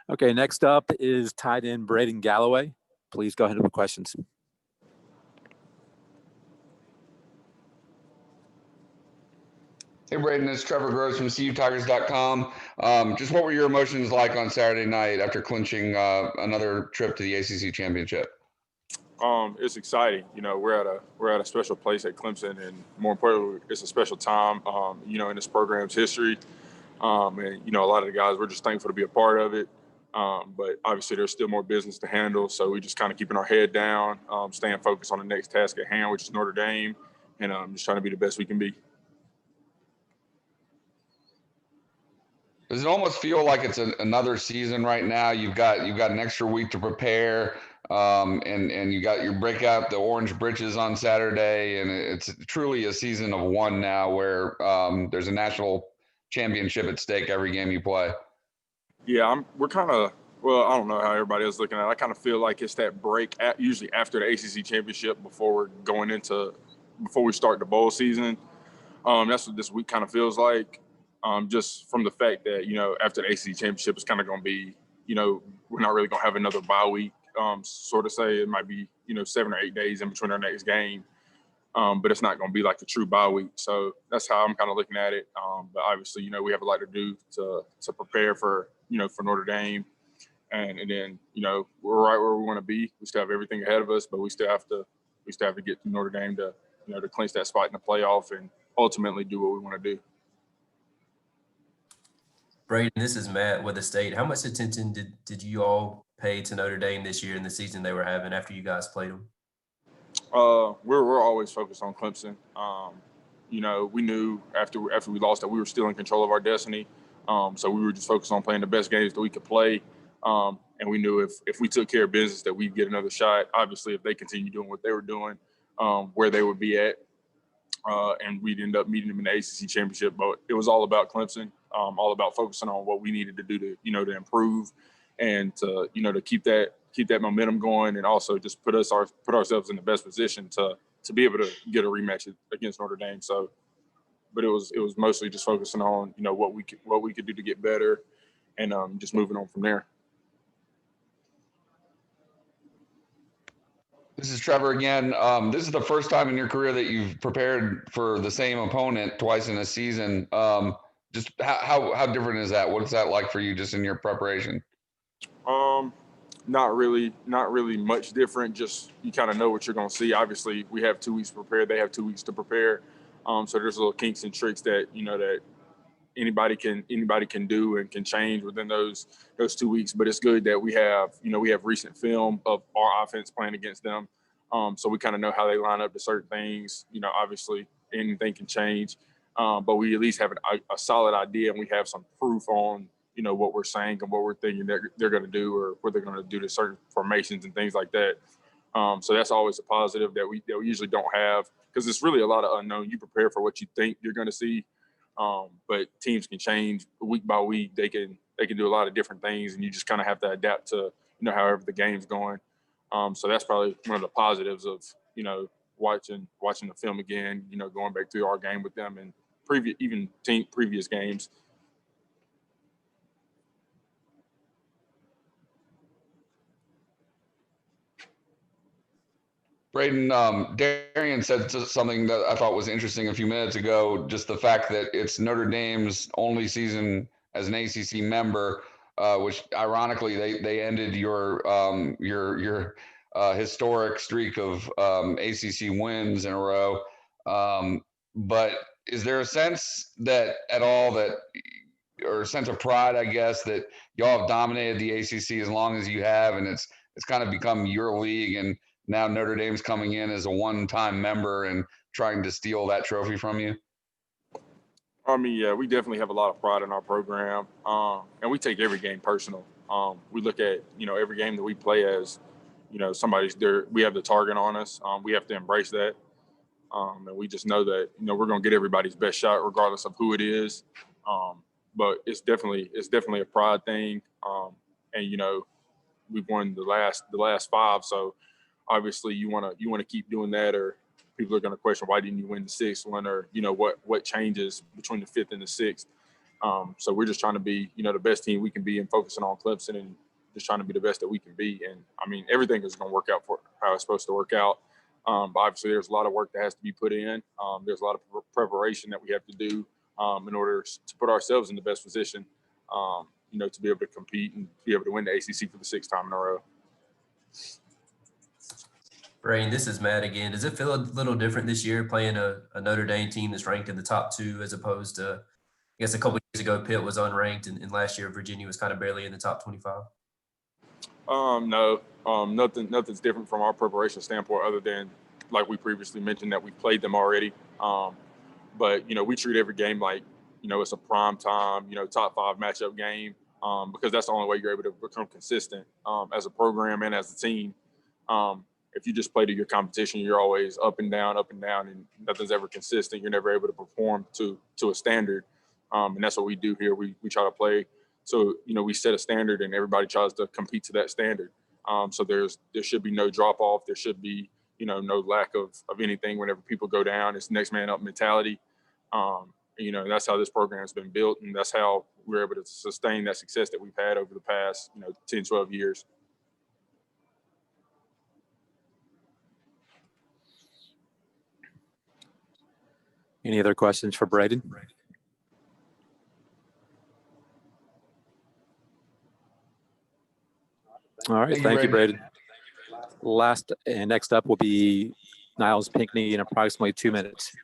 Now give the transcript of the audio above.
Okay, next up is tight end Braden Galloway. Please go ahead with questions. Hey, Braden, it's Trevor Gross from CUTigers.com. Just what were your emotions like on Saturday night after clinching another trip to the ACC championship? It's exciting. We're at a special place at Clemson, and more importantly, it's a special time, in this program's history. And a lot of the guys, we're just thankful to be a part of it. But obviously, there's still more business to handle, so we just kind of keeping our head down, staying focused on the next task at hand, which is Notre Dame, and just trying to be the best we can be. Does it almost feel like it's another season right now? You've got an extra week to prepare, and you break out the orange britches on Saturday, and it's truly a season of one now, where there's a national championship at stake every game you play. Yeah, we're kind of. Well, I don't know how everybody else is looking at it. I kind of feel like it's that break usually after the ACC championship before we start the bowl season. That's what this week kind of feels like. Just from the fact that, after the ACC championship, it's kind of going to be, we're not really going to have another bye week, sort of say. It might be, 7 or 8 days in between our next game. But it's not going to be like a true bye week. So that's how I'm kind of looking at it. But obviously, we have a lot to do to prepare for Notre Dame. And then, we're right where we want to be. We still have everything ahead of us, but we still have to get to Notre Dame to clinch that spot in the playoff and ultimately do what we want to do. Braden, this is Matt with the State. How much attention did you all pay to Notre Dame this year in the season they were having after you guys played them? We're always focused on Clemson. We knew after we lost that we were still in control of our destiny. So we were just focused on playing the best games that we could play. And we knew if we took care of business that we'd get another shot. Obviously, if they continue doing what they were doing, where they would be at. And we'd end up meeting them in the ACC championship. But it was all about Clemson, all about focusing on what we needed to do to improve and to keep that momentum going, and also just put ourselves in the best position to be able to get a rematch against Notre Dame. So, but it was mostly just focusing on what we could do to get better, and just moving on from there. This is Trevor again. This is the first time in your career that you've prepared for the same opponent twice in a season. Just how different is that? What's that like for you, just in your preparation? Not really much different. Just you kind of know what you're going to see. Obviously, we have 2 weeks to prepare. They have 2 weeks to prepare. So there's little kinks and tricks that that anybody can do and can change within those 2 weeks. But it's good that we have recent film of our offense playing against them. So we kind of know how they line up to certain things. Obviously anything can change, but we at least have a solid idea, and we have some proof on what we're saying and what we're thinking they're going to do, or what they're going to do to certain formations and things like that. So that's always a positive that we usually don't have, because it's really a lot of unknown. You prepare for what you think you're going to see, but teams can change week by week. They can do a lot of different things, and you just kind of have to adapt to however the game's going. So that's probably one of the positives of watching the film again. Going back through our game with them and previous games. Braden, Darian said something that I thought was interesting a few minutes ago, just the fact that it's Notre Dame's only season as an ACC member, which ironically they ended your historic streak of ACC wins in a row. But is there a sense that at all that, or a sense of pride, I guess, that y'all have dominated the ACC as long as you have, and it's kind of become your league, and now Notre Dame's coming in as a one-time member and trying to steal that trophy from you? I mean, yeah, we definitely have a lot of pride in our program, and we take every game personal. We look at every game that we play as somebody's there. We have the target on us. We have to embrace that, and we just know that we're going to get everybody's best shot regardless of who it is. But it's definitely a pride thing, and we've won the last 5, so. Obviously, you want to keep doing that, or people are going to question why didn't you win the 6th one, or what changes between the 5th and the 6th. So we're just trying to be, you know, the best team we can be and focusing on Clemson and just trying to be the best that we can be. And I mean, everything is going to work out for how it's supposed to work out. But obviously there's a lot of work that has to be put in. There's a lot of preparation that we have to do in order to put ourselves in the best position, you know, to be able to compete and be able to win the ACC for the 6th time in a row. Braden, this is Matt again. Does it feel a little different this year playing a Notre Dame team that's ranked in the top 2 as opposed to, I guess, a couple years ago, Pitt was unranked, and last year Virginia was kind of barely in the top 25? No, nothing's different from our preparation standpoint other than, like we previously mentioned, that we played them already. But, you know, we treat every game like, you know, it's a prime time, you know, top 5 matchup game because that's the only way you're able to become consistent as a program and as a team. If you just play to your competition, you're always up and down, and nothing's ever consistent. You're never able to perform to a standard. And that's what we do here. We try to play. So, you know, we set a standard and everybody tries to compete to that standard. So there should be no drop off. There should be, you know, no lack of anything whenever people go down. It's next man up mentality. You know, that's how this program has been built. And that's how we're able to sustain that success that we've had over the past, you know, 10, 12 years. Any other questions for Braden? All right, thank you, Braden. Last and next up will be Niles Pinckney in approximately 2 minutes.